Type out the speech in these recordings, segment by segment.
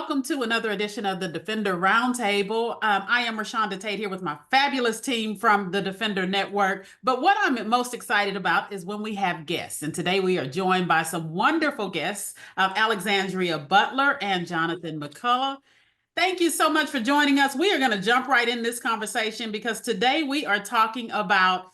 welcome to another edition of the Defender Roundtable. I am Rashonda Tate here with my fabulous team from the Defender Network. But what I'm most excited about is when we have guests. And today we are joined by some wonderful guests, Alexandria Butler and Jonathan McCullough. Thank you so much for joining us. We are going to jump right in this conversation because today we are talking about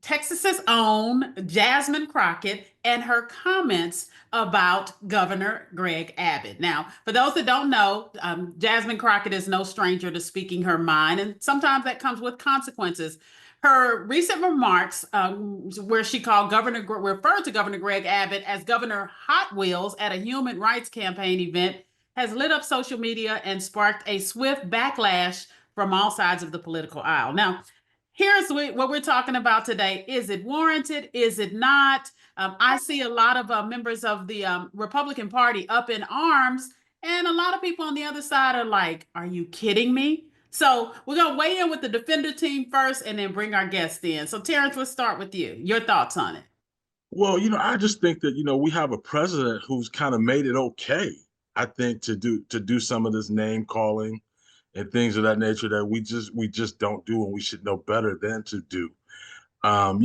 Texas's own Jasmine Crockett and her comments about Governor Greg Abbott. Now, for those that don't know, Jasmine Crockett is no stranger to speaking her mind, and sometimes that comes with consequences. Her recent remarks, where she referred to Governor Greg Abbott as Governor Hot Wheels at a human rights campaign event, has lit up social media and sparked a swift backlash from all sides of the political aisle. Now, here's what we're talking about today. Is it warranted? Is it not? I see a lot of members of the Republican Party up in arms, and a lot of people on the other side are like, are you kidding me? So we're going to weigh in with the Defender team first and then bring our guests in. So Terrence, let's start with you. Your thoughts on it? Well, I just think that, we have a president who's kind of made it okay, I think, to do some of this name calling and things of that nature that we just don't do, and we should know better than to do. But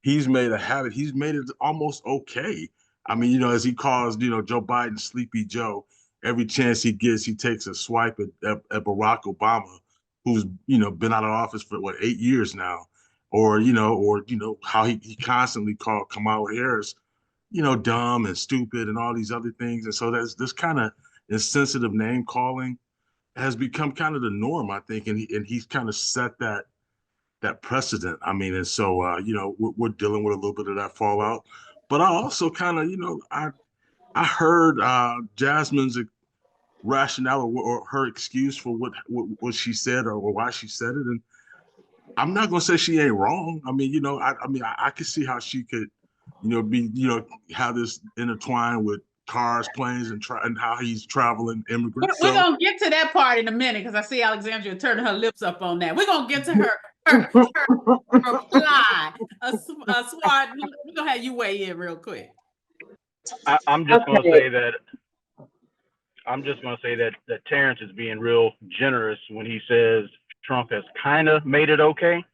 he's made a habit. He's made it almost okay. As he calls, Joe Biden Sleepy Joe, every chance he gets, he takes a swipe at Barack Obama, who's been out of office for 8 years now, or how he constantly called Kamala Harris, dumb and stupid and all these other things, and so that's this kind of insensitive name calling has become kind of the norm, I think, and he's kind of set that precedent. And so we're dealing with a little bit of that fallout. But I also kind of I heard Jasmine's rationale or her excuse for what she said or why she said it, and I'm not gonna say she ain't wrong. I could see how she could have this intertwined with cars, planes, and how he's traveling immigrants. We're gonna get to that part in a minute because I see Alexandria turning her lips up on that. We're gonna get to her reply. Swart, we're gonna have you weigh in real quick. I'm just gonna say that Terrence is being real generous when he says Trump has kind of made it okay,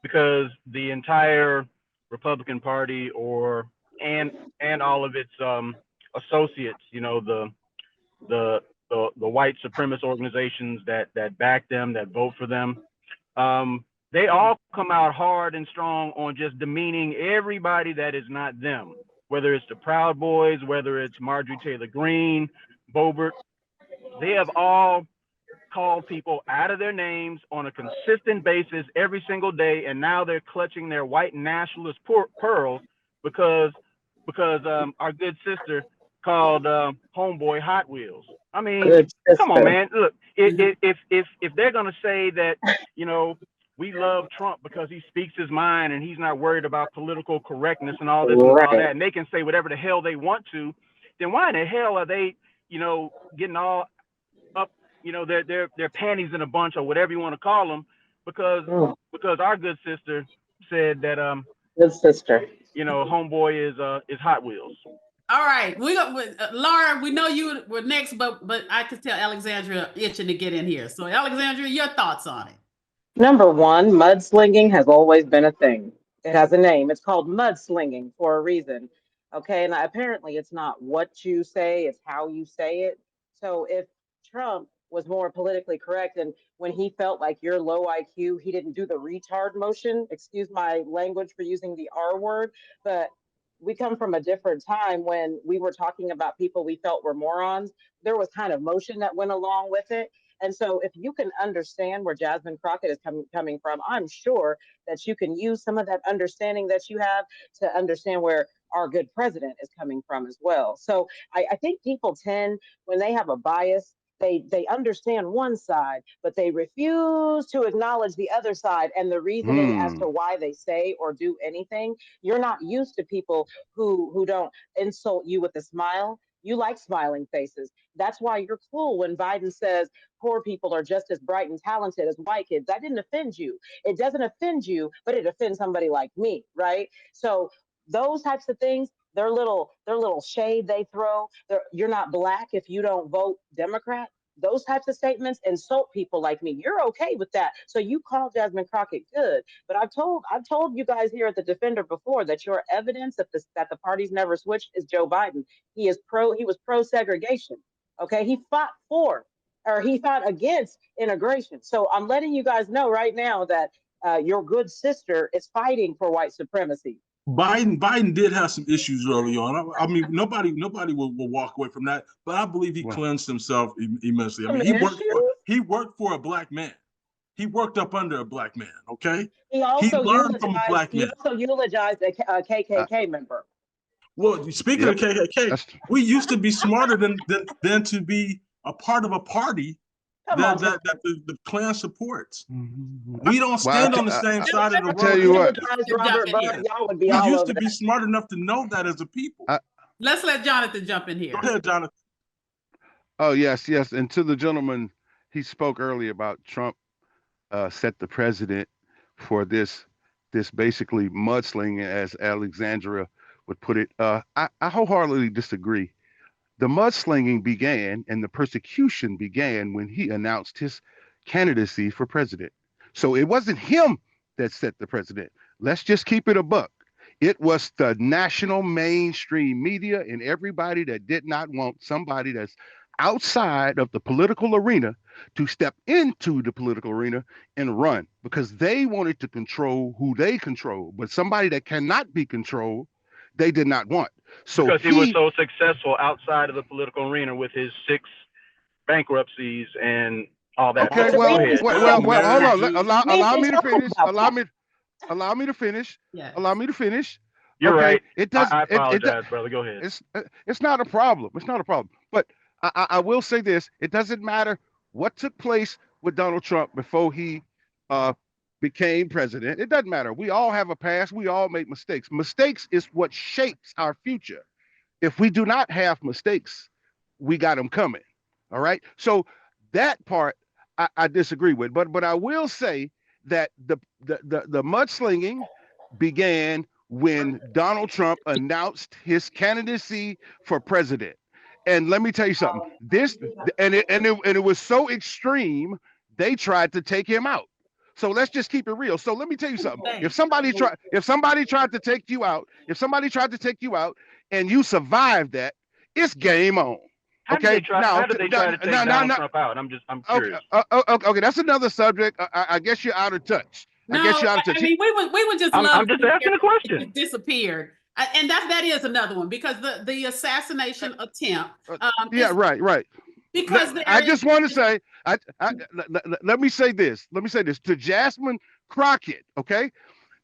because the entire Republican Party and all of its associates, the white supremacist organizations that back them, that vote for them, they all come out hard and strong on just demeaning everybody that is not them, whether it's the Proud Boys, whether it's Marjorie Taylor Greene, Boebert. They have all called people out of their names on a consistent basis every single day, and now they're clutching their white nationalist pearls because our good sister called homeboy Hot Wheels. Come on, man. Look, if they're gonna say that, we love Trump because he speaks his mind and he's not worried about political correctness and all this and all that, and they can say whatever the hell they want to, then why in the hell are they, getting all up, their panties in a bunch or whatever you want to call them, because our good sister said that good sister, homeboy is Hot Wheels. All right, we got Laura. We know you were next, but I could tell Alexandria itching to get in here. So Alexandria, your thoughts on it? Number one, mudslinging has always been a thing. It has a name. It's called mudslinging for a reason. Okay, and apparently it's not what you say, it's how you say it. So if Trump was more politically correct, and when he felt like you're low IQ, he didn't do the retard motion. Excuse my language for using the R word, but we come from a different time when we were talking about people we felt were morons. There was kind of motion that went along with it. And so if you can understand where Jasmine Crockett is coming from, I'm sure that you can use some of that understanding that you have to understand where our good president is coming from as well. So I think people tend, when they have a bias, they understand one side, but they refuse to acknowledge the other side and the reasoning as to why they say or do anything. You're not used to people who don't insult you with a smile. You like smiling faces. That's why you're cool when Biden says poor people are just as bright and talented as white kids. That didn't offend you. It doesn't offend you, but it offends somebody like me, right? So those types of things, their little shade they throw. You're not black if you don't vote Democrat. Those types of statements insult people like me. You're okay with that. So you call Jasmine Crockett good. But I've told you guys here at the Defender before that your evidence that the parties never switched is Joe Biden. He was pro segregation. Okay, he fought against integration. So I'm letting you guys know right now that your good sister is fighting for white supremacy. Biden did have some issues early on. I mean, nobody will walk away from that. But I believe he cleansed himself immensely. I mean, he worked for a black man. He worked up under a black man. Okay. He learned from a black man. He also eulogized a KKK member. Well, speaking of KKK, we used to be smarter than to be a part of a party that the Klan supports. We don't stand on the same side of the road. Tell you what, we used to be smart enough to know that as a people. Let's let Jonathan jump in here. Go ahead, Jonathan. Oh, yes. And to the gentleman, he spoke earlier about Trump set the precedent for this basically mudslinging, as Alexandria would put it. I wholeheartedly disagree. The mudslinging began and the persecution began when he announced his candidacy for president. So it wasn't him that set the precedent. Let's just keep it a buck. It was the national mainstream media and everybody that did not want somebody that's outside of the political arena to step into the political arena and run, because they wanted to control who they control. But somebody that cannot be controlled, they did not want. So because he was so successful outside of the political arena with his 6 bankruptcies and all that. Okay, well, hold on. Allow me to finish. Allow me to finish. Yes. Allow me to finish. You're right. It does. I apologize, brother. Go ahead. It's not a problem. It's not a problem. But I will say this: it doesn't matter what took place with Donald Trump before he became president. It doesn't matter. We all have a past. We all make mistakes. Mistakes is what shapes our future. If we do not have mistakes, we got them coming. All right. So that part I disagree with. But I will say that the mudslinging began when Donald Trump announced his candidacy for president. And let me tell you something. It was so extreme, they tried to take him out. So let's just keep it real. So let me tell you something. If somebody tried to take you out, and you survived that, it's game on. How did they try to take Donald Trump out? I'm curious. Okay, that's another subject. I guess you're out of touch. I mean, we would just love. I'm just asking a question. Disappeared, and that is another one, because the assassination attempt. Right. Because I just want to say, let me say this to Jasmine Crockett. Okay,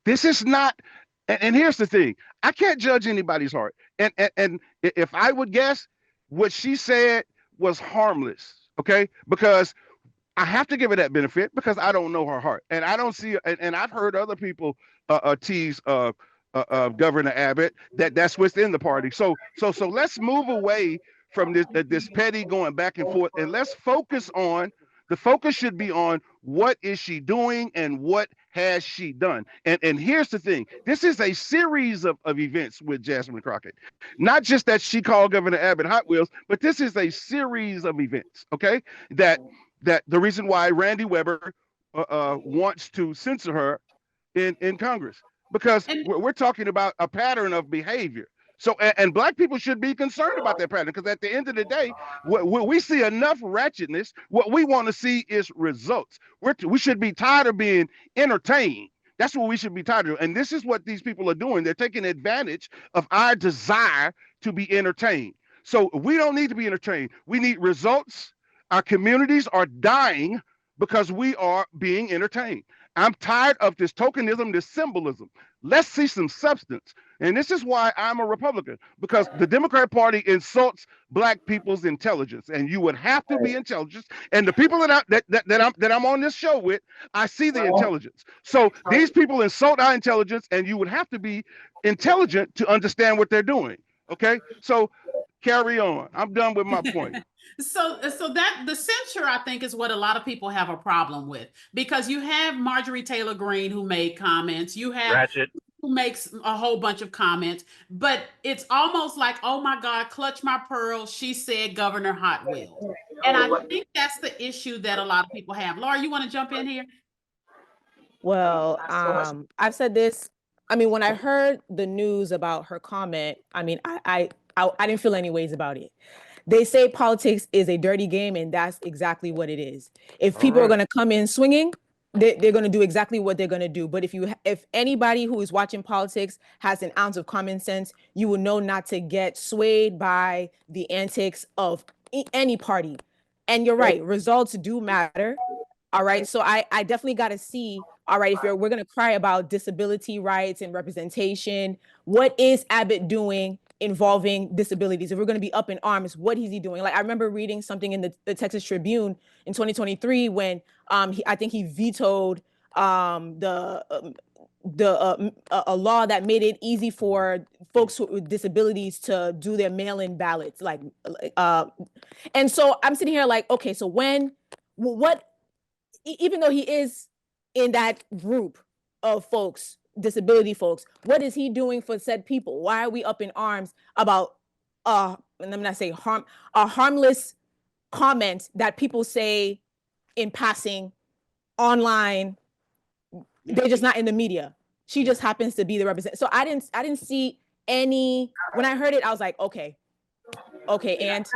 this is not. And here's the thing: I can't judge anybody's heart. And if I would guess, what she said was harmless. Okay, because I have to give her that benefit because I don't know her heart, and I don't see. And I've heard other people tease Governor Abbott that's within the party. So let's move away from this petty going back and forth, and let's focus on. The focus should be on what is she doing and what has she done. And here's the thing. This is a series of events with Jasmine Crockett. Not just that she called Governor Abbott Hot Wheels, but this is a series of events, okay? That the reason why Randy Weber wants to censor her in Congress. Because we're talking about a pattern of behavior. So, and Black people should be concerned about that pattern, because at the end of the day, we see enough ratchetness. What we want to see is results. We should be tired of being entertained. That's what we should be tired of. And this is what these people are doing. They're taking advantage of our desire to be entertained. So we don't need to be entertained. We need results. Our communities are dying because we are being entertained. I'm tired of this tokenism, this symbolism. Let's see some substance. And this is why I'm a Republican, because the Democrat Party insults Black people's intelligence, and you would have to be intelligent. And the people that I'm on this show with, I see the intelligence. So these people insult our intelligence, and you would have to be intelligent to understand what they're doing. Okay, so carry on. I'm done with my point. So that the censure, I think, is what a lot of people have a problem with, because you have Marjorie Taylor Greene, who made comments. You have Ratchet. who makes a whole bunch of comments, but it's almost like, oh my God, clutch my pearl. She said Governor Hot Wheels. And I think that's the issue that a lot of people have. Laura, you want to jump in here? Well, I've said this. I mean, when I heard the news about her comment, I mean, I didn't feel any ways about it. They say politics is a dirty game, and that's exactly what it is. If people are going to come in swinging, they're going to do exactly what they're going to do. But if anybody who is watching politics has an ounce of common sense, you will know not to get swayed by the antics of any party. And you're right, results do matter. All right, so I definitely got to see, all right, if we're going to cry about disability rights and representation, what is Abbott doing involving disabilities? If we're going to be up in arms, what is he doing? Like, I remember reading something in the Texas Tribune in 2023 when I think he vetoed a law that made it easy for folks with disabilities to do their mail-in ballots. And so I'm sitting here like, okay, so even though he is in that group of folks, disability folks, what is he doing for said people? Why are we up in arms about and I'm not saying a harmless comment that people say in passing online? They're just not in the media. She just happens to be the representative. So I didn't see any. When I heard it, I was like, okay, and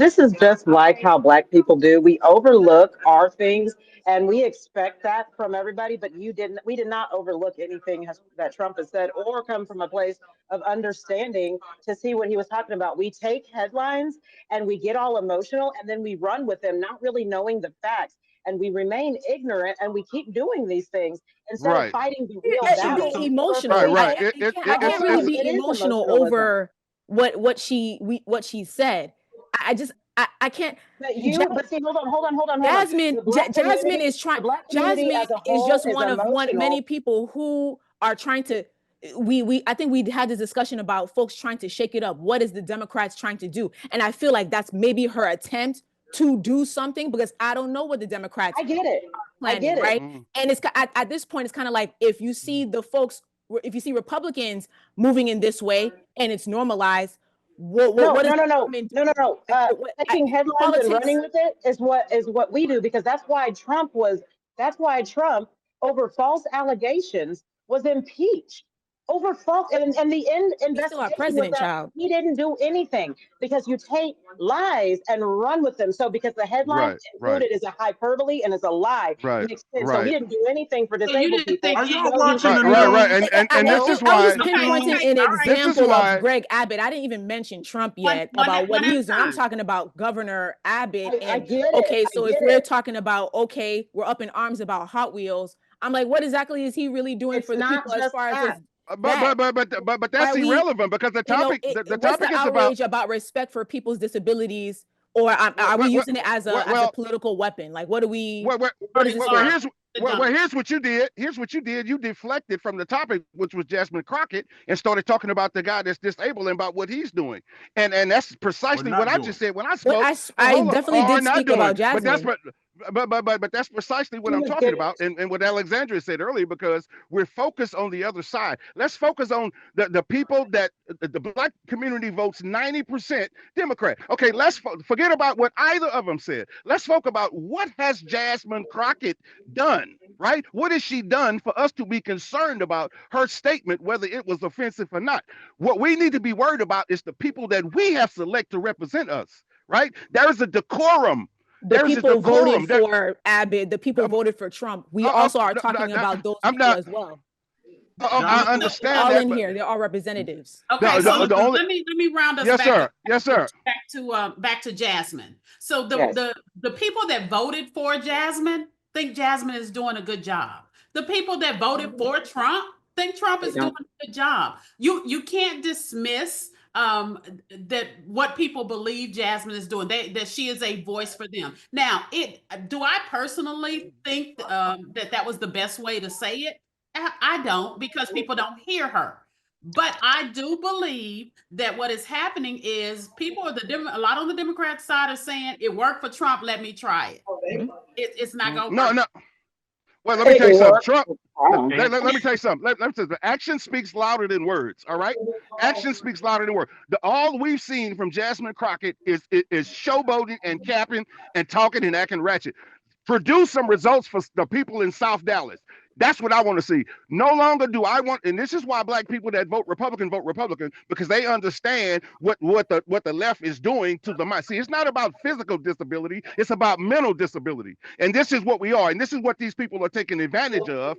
this is just like how Black people do. We overlook our things and we expect that from everybody, but we did not overlook anything that Trump has said or come from a place of understanding to see what he was talking about. We take headlines and we get all emotional and then we run with them, not really knowing the facts. And we remain ignorant and we keep doing these things instead of fighting the real that battle. should be emotional. Right. I can't really be emotional over what she said. I can't. But see, hold on. Jasmine is trying. Jasmine is just one many people who are trying to. I think we had this discussion about folks trying to shake it up. What is the Democrats trying to do? And I feel like that's maybe her attempt to do something, because I don't know what the Democrats. I get it. Right. And it's at this point, it's kind of like if you see Republicans moving in this way and it's normalized. No. Taking headlines and running with it is what we do, because that's why Trump over false allegations was impeached. Over false and the end investigation was that he didn't do anything, because you take lies and run with them. So because the headline included is a hyperbole and is a lie, makes sense. So he didn't do anything for disabled people. Are y'all watching the news? And this is why I was pinpointing an example of Greg Abbott. I didn't even mention Trump yet about what he was doing. I'm talking about Governor Abbott. If we're talking about we're up in arms about Hot Wheels, I'm like, what exactly is he really doing for the people as far as his? But that's irrelevant, because the topic the topic is about respect for people's disabilities, or are we using it as a political weapon? Like, what do we? Here's what you did. You deflected from the topic, which was Jasmine Crockett, and started talking about the guy that's disabled and about what he's doing. And that's precisely what I just said when I spoke. I definitely did speak about Jasmine. But that's precisely what I'm talking about, and what Alexandria said earlier, because we're focused on the other side. Let's focus on the people that the Black community votes 90% Democrat. Okay, let's forget about what either of them said. Let's focus about what has Jasmine Crockett done, right? What has she done for us to be concerned about her statement, whether it was offensive or not? What we need to be worried about is the people that we have selected to represent us, right? There's a decorum. The people voted for Abbott. The people voted for Trump. We also are talking about those people as well. I understand all that. In here, they're all representatives. Okay, so let me round us back. Yes, sir. Back to Jasmine. So the people that voted for Jasmine think Jasmine is doing a good job. The people that voted for Trump think Trump is doing a good job. You can't dismiss that what people believe Jasmine is doing, that she is a voice for them. Now, do I personally think that was the best way to say it? I don't, because people don't hear her. But I do believe that what is happening is people a lot on the Democrat side are saying it worked for Trump, let me try it. It's not going to work. No. Well, let me tell you something. Trump. Oh. Let me tell you something. Let me tell you, action speaks louder than words. All right, action speaks louder than words. All we've seen from Jasmine Crockett is showboating and capping and talking and acting ratchet. Produce some results for the people in South Dallas. That's what I want to see. No longer do I want, and this is why Black people that vote Republican, because they understand what the left is doing to the mind. See, it's not about physical disability, it's about mental disability. And this is what we are, and this is what these people are taking advantage of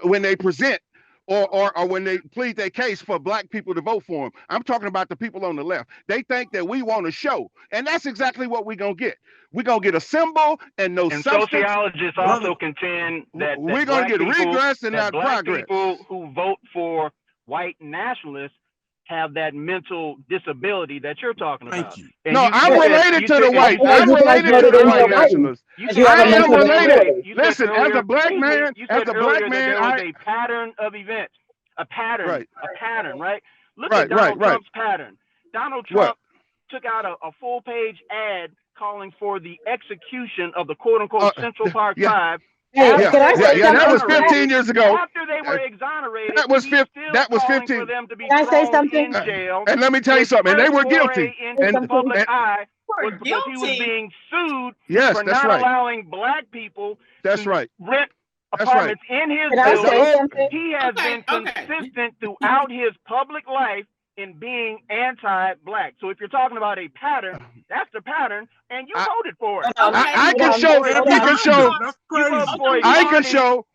when they present or when they plead their case for Black people to vote for them. I'm talking about the people on the left. They think that we want a show, and that's exactly what we're gonna get. We're gonna get a symbol and no substance. Sociologists also contend that we're gonna get regress and not Black progress. People who vote for white nationalists have that mental disability that you're talking about. Thank you. And No, I'm related to the white. said- I'm related to the white nationalists. You I have a am mental related. disability. Listen, as a Black man, you said as a Black earlier man, that there was a pattern of events, a pattern, right? Look at Donald Trump's pattern. Donald Trump took out a full-page ad calling for the execution of the quote-unquote Central Park Five. That was 15 years ago. After they were exonerated, that was 15. That was 15. For them to be Can I say something? in jail. And let me tell you something. And they were guilty. Into the public eye was because guilty. he was being sued Yes, for that's not right. allowing Black people That's to right. rent That's apartments in his Can I say building. something? He has been consistent throughout his public life in being anti-Black. So if you're talking about a pattern, that's the pattern, and you voted for it. I can show. That's We can show. crazy. I can show.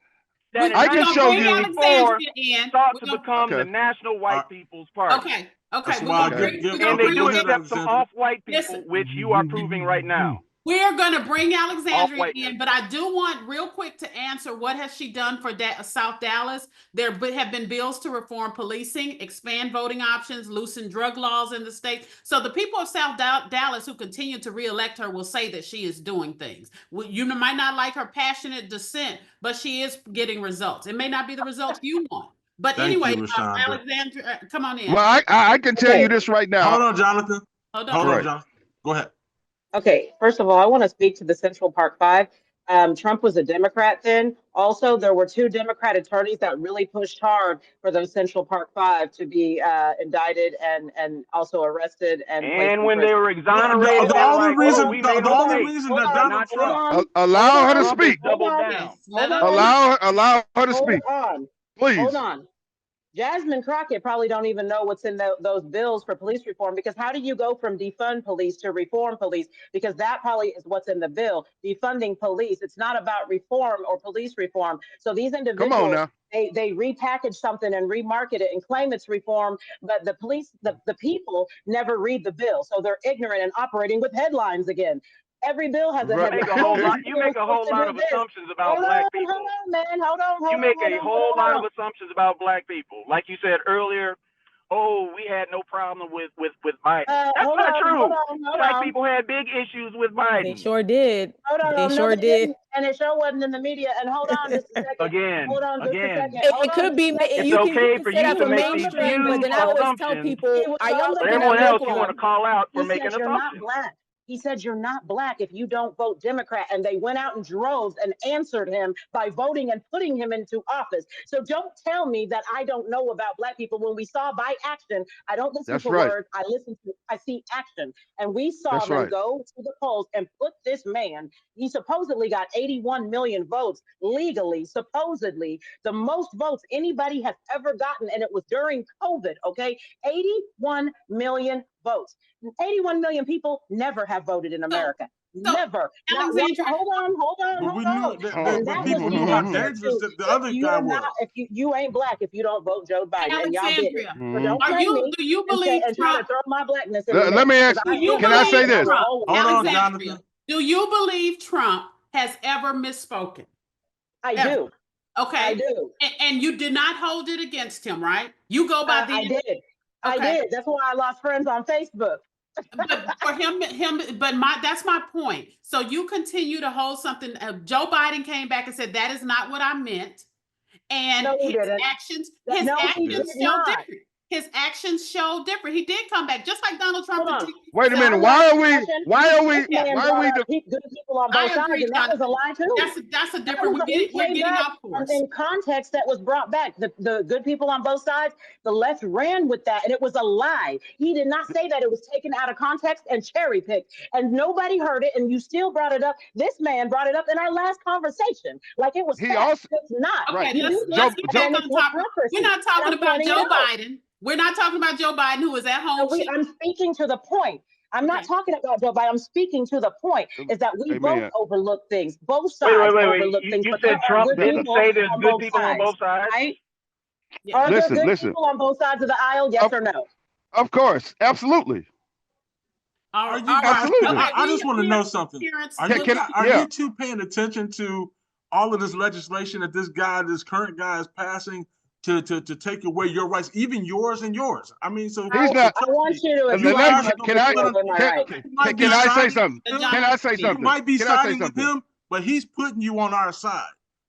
That I can show you. Sought to become the National White People's Party. Okay. That's We're why gonna I give And they do Alexandria. accept some off-white people, which you are proving right now. We're going to bring Alexandria Off-white. in, but I do want real quick to answer what has she done for South Dallas? There have been bills to reform policing, expand voting options, loosen drug laws in the state. So the people of South Dallas who continue to reelect her will say that she is doing things. You might not like her passionate dissent, but she is getting results. It may not be the results you want. But Thank anyway, you, Rashonda. Alexandria, come on in. Well, I can tell you this right now. Hold on, Jonathan. Hold Hold on. on, Jonathan. Go ahead. Okay, first of all, I want to speak to the Central Park Five. Trump was a Democrat then. Also, there were 2 Democrat attorneys that really pushed hard for those Central Park Five to be indicted and also arrested and when they were exonerated, The only reason that Donald Trump Allow her to speak. doubled down. Allow her to speak. Please. Hold on. Jasmine Crockett probably don't even know what's in those bills for police reform, because how do you go from defund police to reform police? Because that probably is what's in the bill, defunding police. It's not about reform or police reform. So these individuals, Come on now. they repackage something and remarket it and claim it's reform, but the police, the people never read the bill. So they're ignorant and operating with headlines again. Every bill has a headline. You make a whole lot of assumptions about Black people. Hold on, man. Hold on. You make a whole lot of assumptions about Black people. Like you said earlier, we had no problem with Biden. That's not true. Black people had big issues with Biden. They sure did. They sure did. And it sure wasn't in the media. And hold on just a second. Again. It could be. It's okay for you to make these mainstream, but then I always tell people, are y'all But looking everyone at else local? you want to call out for He making said you're not assumptions. Black. He said you're not Black if you don't vote Democrat, and they went out in droves and answered him by voting and putting him into office. So don't tell me that I don't know about Black people. When we saw by action, I don't listen to words, I see action. And we saw them go to the polls and put this man, he supposedly got 81 million votes legally, supposedly the most votes anybody has ever gotten, and it was during COVID, okay? 81 million votes. 81 million people never have voted in America. Never. Hold on. People knew how dangerous the other guy was. If you ain't Black if you don't vote Joe Biden, and y'all did it. So don't do you believe and try to throw my Blackness in Let me ask you, can I say this? Hold on, Jonathan. Do you believe Trump has ever misspoken? I do. Okay. I do. And you did not hold it against him, right? You go by the. I did. Okay. I did. That's why I lost friends on Facebook. But for that's my point. So you continue to hold something. Joe Biden came back and said, that is not what I meant. And his actions show different. His actions show different. He did come back, just like Donald Trump Wait a minute. Sound Why like are we? discussion? Why are we? This man Why are brought we? up good people on I both sides, agree, and that was a Jonathan. lie too. That's a That different. was We're he came getting back off course. in context that was brought back. The good people on both sides, the left ran with that, and it was a lie. He did not say that. It was taken out of context and cherry picked, and nobody heard it. And you still brought it up. This man brought it up in our last conversation, like it was He fact. also It's not. Okay, right. You do let's this, get back and on it's topic. We're hypocrisy. not talking And I'm about pointing Joe it out. Biden. We're not talking about Joe Biden, who is at home. I'm speaking to the point. I'm not Okay. talking about Joe Biden. I'm speaking to the point is that we both Amen. overlook things. Both Wait, sides wait. overlook things, You but said there are Trump good didn't people say there's on good both people on sides, both sides? right? Yeah. Are there Listen, good listen. people on both sides of the aisle? Yes or no? Of course, absolutely. All Are right, you all right. guys? Absolutely. I just want to know something. Parents, Are Can- you, can- are yeah. you two paying attention to all of this legislation that this current guy is passing to take away your rights, even yours and yours? I mean, so He's not. I want you to Let you me- explain guys what can I- you feel in my can- rights. you might be Can I say siding something? with him. Can I say You You something? might be Can I say siding with something? him, but he's putting you on our side.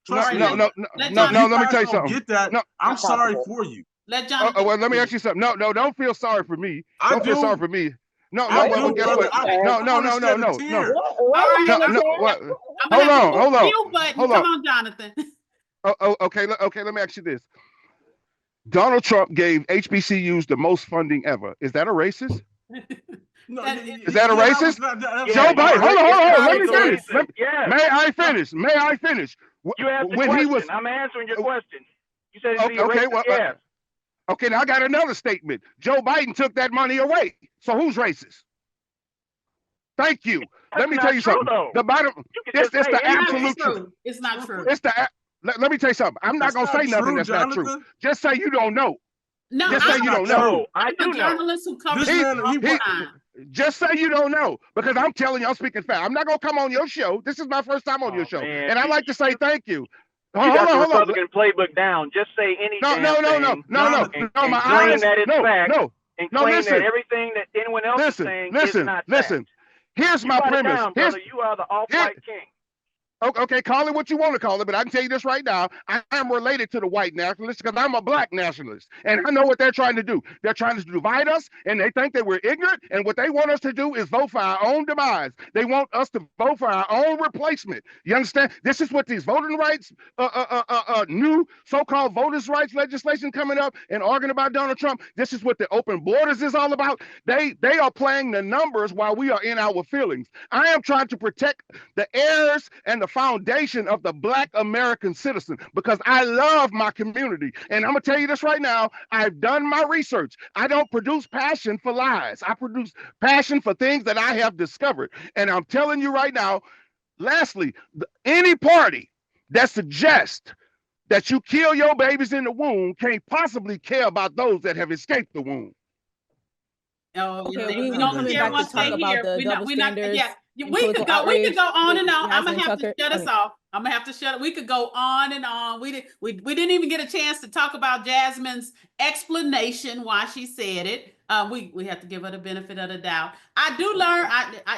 No, Trust me. no, no, Let no, John- no. If you Let me guys tell you don't something. Get that? No. I'm Not sorry possible. for you. let Jonathan. Oh, well, let me ask you something. No, don't feel sorry for me. I Don't feel do. sorry for me. No, I well, do, guess brother. what? I No. wanna shed a tear. What? All right, No, let's- no, what? I'm gonna Hold have to on, push hold the on, mute button. hold Come on. on, Jonathan. Okay, let me ask you this. Donald Trump gave HBCUs the most funding ever. Is that a racist? No, Is that a racist? Joe Biden, hold on. Let me finish. Yes. May I finish? May I finish? You asked the When question. he was I'm answering your question. You said, is he okay, racist? well, Yes. okay. Now I got another statement. Joe Biden took that money away. So who's racist? Thank you. That's Let me not tell you true, something. though. The bottom. You can It's just say the anything. absolute truth. It's not true. It's the. Let me tell you something. I'm not That's gonna say not nothing true, that's not true. Jonathan. Just say you don't know. No, Just say I'm you a- don't know. No, I I'm do a know. journalist who covers This man, all he- the time. Just say you don't know, because I'm telling you, I'm speaking fact. I'm not gonna come on your show. This is my first time on your show, Man. and I like to say thank you. You Hold got the on. Republican playbook down. Just say any No. damn My claim eyes. that it's fact. No. And No, claim listen. that everything that anyone else is saying is not Listen. fact. Here's You my write it premise. down, brother. You are the off-white king. Okay, call it what you want to call it, but I can tell you this right now. I am related to the white nationalists because I'm a black nationalist. And I know what they're trying to do. They're trying to divide us, and they think that we're ignorant. And what they want us to do is vote for our own demise. They want us to vote for our own replacement. You understand? This is what these voting rights, new so-called voters' rights legislation coming up and arguing about Donald Trump. This is what the open borders is all about. They are playing the numbers while we are in our feelings. I am trying to protect the heirs and the foundation of the Black American citizen because I love my community. And I'm gonna tell you this right now, I've done my research. I don't produce passion for lies. I produce passion for things that I have discovered. And I'm telling you right now, lastly, any party that suggests that you kill your babies in the womb can't possibly care about those that have escaped the womb. Oh, Okay, we we don't coming care back what to talk they about hear. the double standards. Yeah, and we could political go on outrage and on. with I'm gonna Jasmine have to Tucker. shut us off. I'm gonna have to shut it. We could go on and on. We didn't even get a chance to talk about Jasmine's explanation why she said it. We have to give her the benefit of the doubt. I do learn.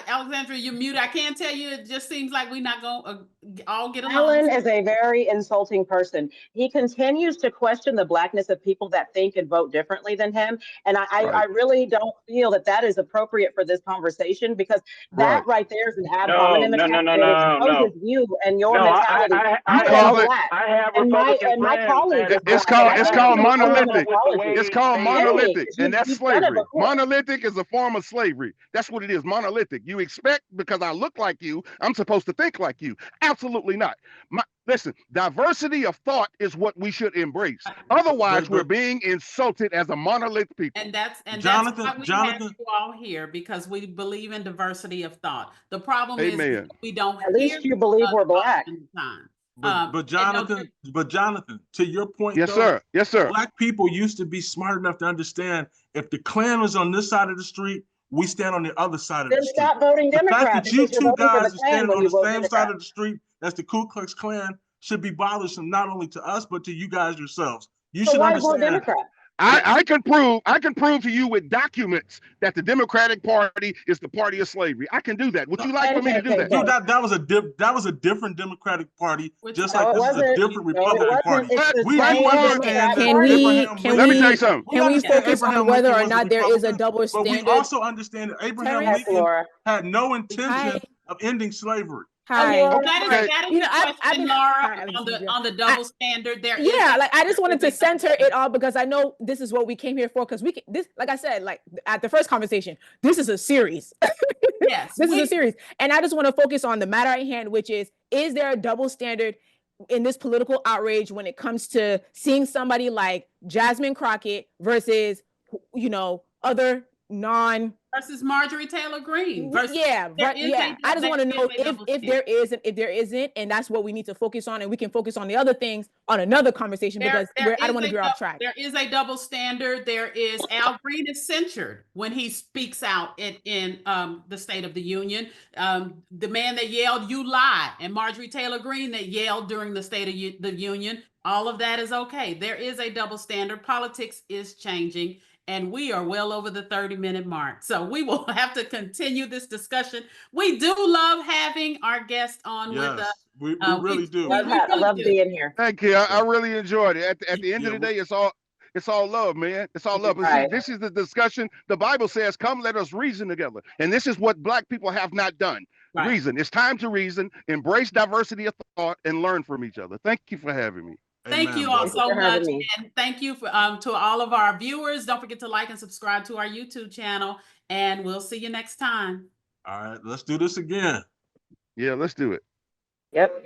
Alexandra, you're mute. I can't tell you. It just seems like we're not gonna all get along. Alan is a very insulting person. He continues to question the blackness of people that think and vote differently than him. And I really don't feel that that is appropriate for this conversation because that right there is an ad hominem attack. It exposes you and your mentality. I call it. black. I have And Republican my friends colleague that is It's black. called I don't know monolithic. what the It's called they monolithic, vote. and that's You've done it slavery. before. Monolithic is a form of slavery. That's what it is. Monolithic. You expect because I look like you, I'm supposed to think like you. Absolutely not. Listen, diversity of thought is what we should embrace. Otherwise, we're being insulted as a monolith people. And that's Jonathan, why we have you all here, because we believe in diversity of thought. The problem is we don't. At least you believe we're black. But Jonathan, to your point, yes, sir. Yes, sir. Black people used to be smart enough to understand if the Klan was on this side of the street, we stand on the other side of the street. Then stop voting Democrat. The fact that you two guys are standing on the same Democrat. side of the street as the Ku Klux Klan should be bothersome not only to us but to you guys yourselves. You should why vote understand. Democrat? I can prove to you with documents that the Democratic Party is the party of slavery. I can do that. Would you like for me to do that? No, that was a different Democratic Party, just No, like it this is a wasn't. different No, it Republican wasn't. Party. It's the We same do understand that Democratic Abraham can Let me tell you Lincoln. something. We Can we understand focus Abraham on whether Lincoln or was a not there is a Republican, double but we standard? also understand that Abraham Terrence? Lincoln Laura. had no Hi. intention of ending slavery. Hi. Okay. That is You know, the I've question, been- Laura, I- on the double standard. There is Yeah, a- like I just wanted to there is a double center it all because I know this is what we came here for. Because we can, this, like I said, like at the first conversation, this is a series. Yes, This is a series, and I just want to focus on the matter at hand, which is there a double standard in this political outrage when it comes to seeing somebody like Jasmine Crockett versus, you know, other non versus Marjorie Taylor Greene. Versus, yeah, there but is yeah, I just there want to is know a double if there is and if there isn't, and that's what we need to focus on, and we can focus on the other things on another conversation because I don't want to veer off track. There is a double standard. There is Al Green is censured when he speaks out in the State of the Union. The man that yelled "You lie" and Marjorie Taylor Greene that yelled during the State of the Union. All of that is okay. There is a double standard. Politics is changing. And we are well over the 30-minute mark. So we will have to continue this discussion. We do love having our guest on with us. We really do. I love being here. Thank you. I really enjoyed it. At the end of the day, it's all love, man. It's all love. Right. This is the discussion. The Bible says, "Come, let us reason together." And this is what Black people have not done. Right. Reason. It's time to reason, embrace diversity of thought, and learn from each other. Thank you for having me. Thank you all so much. And thank you for to all of our viewers. Don't forget to like and subscribe to our YouTube channel. And we'll see you next time. All right, let's do this again. Yeah, let's do it. Yep.